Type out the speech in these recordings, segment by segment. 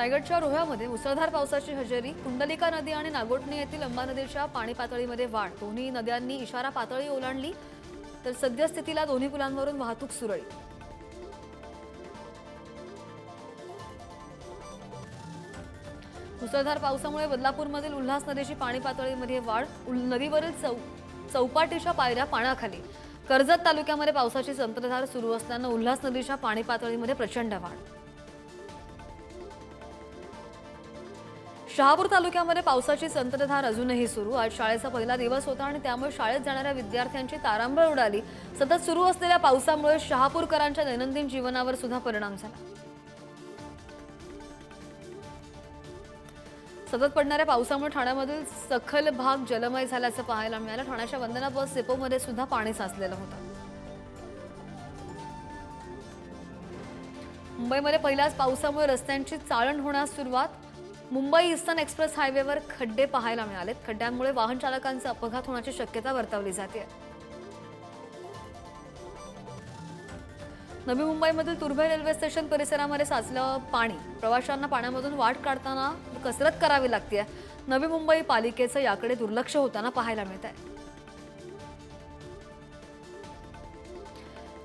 रायगडच्या रोह्यामध्ये मुसळधार पावसाची हजेरी. कुंडलिका नदी आणि नागोठणे येथील अंबा नदीच्या पाणी पातळीमध्ये वाढ. दोन्ही नद्यांनी इशारा पातळी ओलांडली. तर सद्यस्थितीला दोन्ही पुलांवरून वाहतूक सुरळीत. मुसळधार पावसामुळे बदलापूरमधील उल्हास नदीची पाणी पातळीमध्ये वाढ. नदीवरील चौपाटीच्या पायऱ्या पाण्याखाली. कर्जत तालुक्यामध्ये पावसाची संततधार सुरू असल्यानं उल्हास नदीच्या पाणी पातळीमध्ये प्रचंड वाढ. शहापूर तालुक्यामध्ये पावसाची संततधार अजूनही सुरू. आज शाळेचा पहिला दिवस होता आणि त्यामुळे शाळेत जाणाऱ्या विद्यार्थ्यांची तारांबळ उडाली. सतत सुरू असलेल्या पावसामुळे शहापूरकरांच्या दैनंदिन जीवनावर सुद्धा परिणाम झाला. सतत पडणाऱ्या पावसामुळे ठाण्यामधील सखल भाग जलमय झाल्याचं पाहायला मिळालं. ठाण्याच्या वंदना बस डेपोमध्ये सुद्धा पाणी साचलेलं होतं. मुंबईमध्ये पहिल्याच पावसामुळे रस्त्यांची चाळण होण्यास सुरुवात. मुंबई ईस्टर्न एक्सप्रेस हायवेवर खड्डे पाहायला मिळालेत. खड्ड्यांमुळे वाहन चालकांचे अपघात होण्याची शक्यता वर्तवली जाते. नवी मुंबईमधील तुर्भे रेल्वे स्टेशन परिसरामध्ये साचलं पाणी. प्रवाशांना पाण्यामधून वाट काढताना कसरत करावी लागते. नवी मुंबई पालिकेचं याकडे दुर्लक्ष होताना पाहायला मिळत आहे.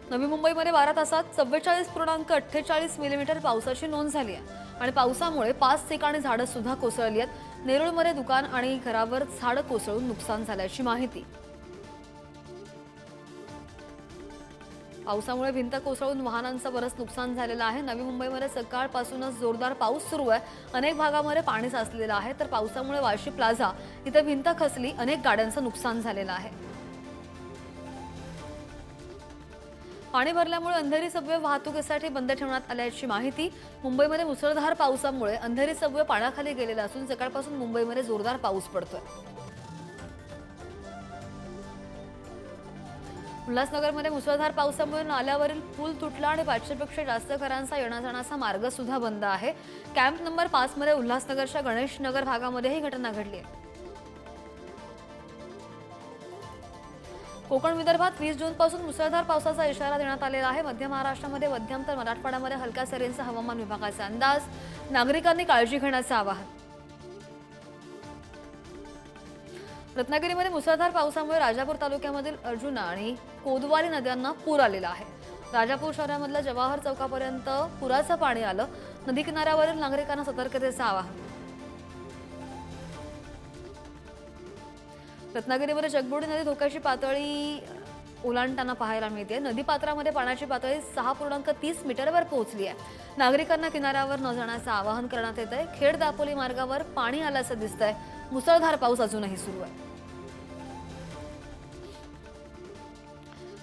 नवी मुंबईमध्ये 12 तासात 44.48 मिलीमीटर पावसाची नोंद झाली आहे आणि पावसामुळे 5 ठिकाणी झाडं सुद्धा कोसळली आहेत. नेरूळमध्ये दुकान आणि घरावर झाडं कोसळून नुकसान झाल्याची माहिती. पावसामुळे भिंत कोसळून वाहनांचं बरंच नुकसान झालेलं आहे. नवी मुंबईमध्ये सकाळपासूनच जोरदार पाऊस सुरू आहे. अनेक भागामध्ये पाणी साचलेलं आहे. तर पावसामुळे वाशी प्लाझा इथे भिंत खचली. अनेक गाड्यांचं नुकसान झालेलं आहे. पाणी भरल्यामुळे अंधेरी सबवे वाहतुकीसाठी बंद ठेवण्यात आल्याची माहिती. मुंबईमध्ये मुसळधार पावसामुळे अंधेरी सबवे पाण्याखाली गेलेला असून सकाळपासून मुंबईमध्ये जोरदार पाऊस पडतोय. उल्हासनगरमध्ये मुसळधार पावसामुळे नाल्यावरील पूल तुटला आणि 500पेक्षा जास्त घरांचा येण्याजाण्याचा मार्ग सुद्धा बंद आहे. कॅम्प नंबर 5 मध्ये उल्हासनगरच्या गणेश नगर भागामध्ये ही घटना घडली आहे. कोकण विदर्भात 20 जूनपासून मुसळधार पावसाचा इशारा देण्यात आलेला आहे. मध्य महाराष्ट्रामध्ये मध्यम तर मराठवाड्यामध्ये हलक्या सरींचा हवामान विभागाचा अंदाज. नागरिकांनी काळजी घेण्याचं आवाहन. रत्नागिरीमध्ये मुसळधार पावसामुळे राजापूर तालुक्यामधील अर्जुना आणि कोदवाली नद्यांना पूर आलेला आहे. राजापूर शहरामधल्या जवाहर चौकापर्यंत पुराचं पाणी आलं. नदी किनाऱ्यावरील नागरिकांना सतर्कतेचं आवाहन. रत्नागिरीमध्ये जगबुडी नदी धोक्याची पातळी ओलांडताना पाहायला मिळते. नदीपात्रामध्ये पाण्याची पातळी 6.30 मीटरवर पोहोचली आहे. नागरिकांना किनाऱ्यावर न जाण्याचं आवाहन करण्यात येत आहे. खेड दापोली मार्गावर पाणी आल्याचं दिसतंय. मुसळधार पाऊस अजूनही सुरू आहे.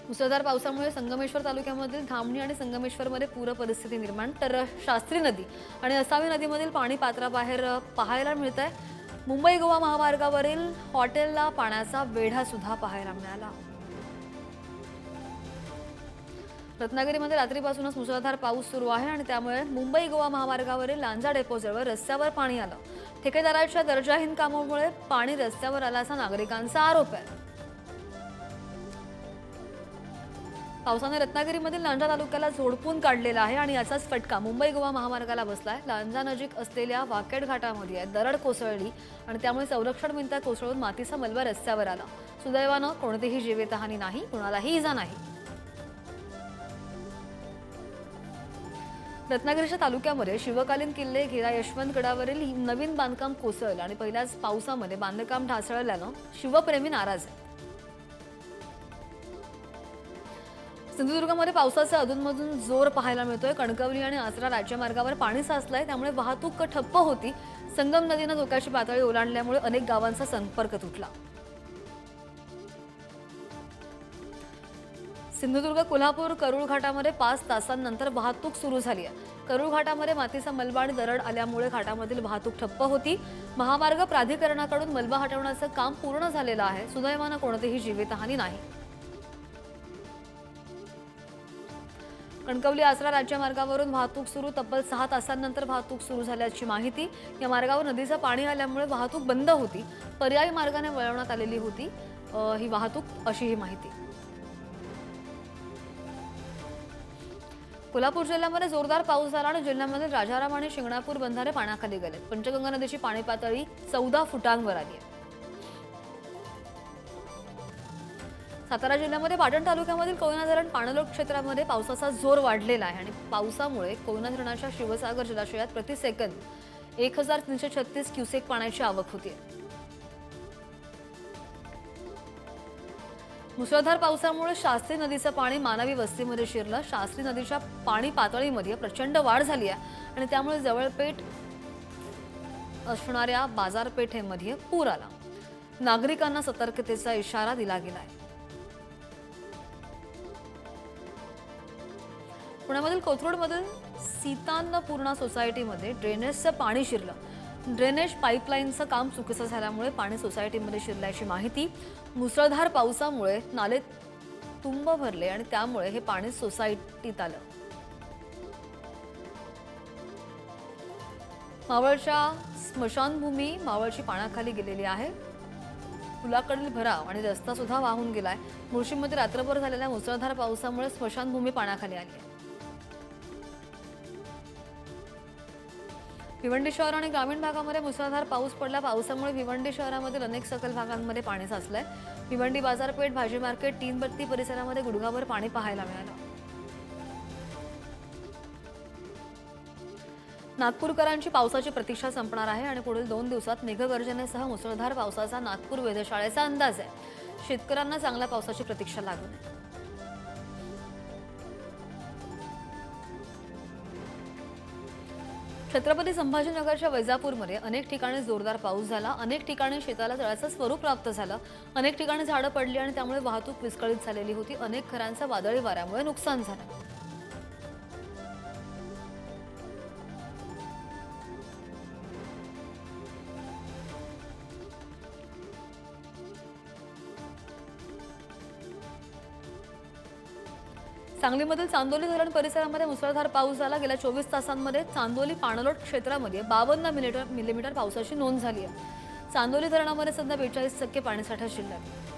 मुसळधार पावसामुळे संगमेश्वर तालुक्यामधील धामणी आणि संगमेश्वरमध्ये पूर परिस्थिती निर्माण. तर शास्त्री नदी आणि असावी नदीमधील पाणी पात्राबाहेर पाहायला मिळत आहे. मुंबई गोवा महामार्गावरील हॉटेलला पाण्याचा वेढा सुद्धा पाहायला मिळाला. रत्नागिरीमध्ये रात्रीपासूनच मुसळधार पाऊस सुरू आहे आणि त्यामुळे मुंबई गोवा महामार्गावरील लांजा डेपोजवळ रस्त्यावर पाणी आलं. ठेकेदाराच्या दर्जाहीन कामामुळे पाणी रस्त्यावर आल्याचा नागरिकांचा आरोप आहे. पावसाने रत्नागिरीमधील लांजा तालुक्याला झोडपून काढलेला आहे आणि याचाच फटका मुंबई गोवा महामार्गाला बसलाय. लांजा नजीक असलेल्या वाकेड घाटामध्ये दरड कोसळली आणि त्यामुळे संरक्षण भिंत कोसळून मातीचा मलबा रस्त्यावर आला. सुदैवानं कोणतीही जीवितहानी नाही, कुणालाही इजा नाही. रत्नागिरीच्या तालुक्यामध्ये शिवकालीन किल्ले घेरा यशवंतगडावरील नवीन बांधकाम कोसळलं आणि पहिल्याच पावसामध्ये बांधकाम ढासळल्यानं शिवप्रेमी नाराज आहेत. सिंधुदुर्गमध्ये पावसाचा अधूनमधून जोर पाहायला मिळतोय. कणकवली आणि आचरा राज्यमार्गावर पाणी साचलंय, त्यामुळे वाहतूक ठप्प होती. संगम नदीनं धोक्याची पातळी ओलांडल्यामुळे अनेक गावांचा संपर्क तुटला. सिंधुदुर्ग कोल्हापूर करूळ घाटामध्ये 5 तासांनंतर वाहतूक सुरू झाली आहे. करूळ घाटामध्ये मातीचा मलबा आणि दरड आल्यामुळे घाटामधील वाहतूक ठप्प होती. महामार्ग प्राधिकरणाकडून मलबा हटवण्याचं काम पूर्ण झालेलं आहे. सुदैवानं कोणतीही जीवितहानी नाही. कणकवली आचरा राज्यमार्गावरून वाहतूक सुरू. तब्बल 6 तासांनंतर वाहतूक सुरू झाल्याची माहिती. या मार्गावर नदीचं पाणी आल्यामुळे वाहतूक बंद होती. पर्यायी मार्गाने वळवण्यात आलेली होती ही वाहतूक, अशी ही माहिती. कोल्हापूर जिल्ह्यामध्ये जोरदार पाऊस झाला आणि जिल्ह्यामध्ये राजाराम आणि शिंगणापूर बंधारे पाण्याखाली गेले. पंचगंगा नदीची पाणी पातळी 14 फुटांवर आली आहे. सातारा जिल्ह्यामध्ये पाटण तालुक्यामधील कोयना धरण पाणलोट क्षेत्रामध्ये पावसाचा जोर वाढलेला आहे आणि पावसामुळे कोयना धरणाच्या शिवसागर जलाशयात प्रति सेकंद 1336 क्युसेक पाण्याची आवक होती. मुसळधार पावसामुळे शास्त्री नदीचं पाणी मानवी वस्तीमध्ये शिरलं. शास्त्री नदीच्या पाणी पातळीमध्ये प्रचंड वाढ झाली आहे आणि त्यामुळे जवळपेठ असणाऱ्या बाजारपेठेमध्ये पूर आला. नागरिकांना सतर्कतेचा इशारा दिला गेलाय. पुण्यामधील कोथरूडमधील सीतान्नपूर्णा सोसायटीमध्ये ड्रेनेजचं पाणी शिरलं. ड्रेनेज पाईपलाईनचं काम चुकीचं झाल्यामुळे पाणी सोसायटीमध्ये शिरल्याची माहिती. मुसळधार पावसामुळे नाले तुंब भरले आणि त्यामुळे हे पाणी सोसायटीत आलं. मावळच्या स्मशानभूमी मावळची पाण्याखाली गेलेली आहे. पुलाकडील भराव आणि रस्ता सुद्धा वाहून गेलाय. मुळशीमध्ये रात्रभर झालेल्या मुसळधार पावसामुळे स्मशानभूमी पाण्याखाली आली आहे. भिवंडी शहर आणि ग्रामीण भागामध्ये मुसळधार पाऊस पडला. पावसामुळे भिवंडी शहरामधील अनेक सखल भागांमध्ये पाणी साचलंय. भिवंडी बाजारपेठ, भाजी मार्केट, तीनबत्ती परिसरामध्ये गुडघाभर पाणी पाहायला मिळालं. नागपूरकरांची पावसाची प्रतीक्षा संपणार आहे आणि पुढील 2 दिवसात मेघगर्जनेसह मुसळधार पावसाचा नागपूर वेधशाळेचा अंदाज आहे. शेतकऱ्यांना चांगल्या पावसाची प्रतीक्षा लागू नये. छत्रपती संभाजीनगरच्या वैजापूरमध्ये अनेक ठिकाणी जोरदार पाऊस झाला. अनेक ठिकाणी शेताला तळ्याचं स्वरूप प्राप्त झालं. अनेक ठिकाणी झाडं पडली आणि त्यामुळे वाहतूक विस्कळीत झालेली होती. अनेक घरांचं वादळी वाऱ्यामुळे नुकसान झालं. सांगलीमधील चांदोली धरण परिसरामध्ये मुसळधार पाऊस झाला. गेल्या 24 तासांमध्ये चांदोली पाणलोट क्षेत्रामध्ये 52 मिलीमीटर पावसाची नोंद झाली आहे. चांदोली धरणामध्ये सध्या 42% पाणीसाठा शिल्लक आहे.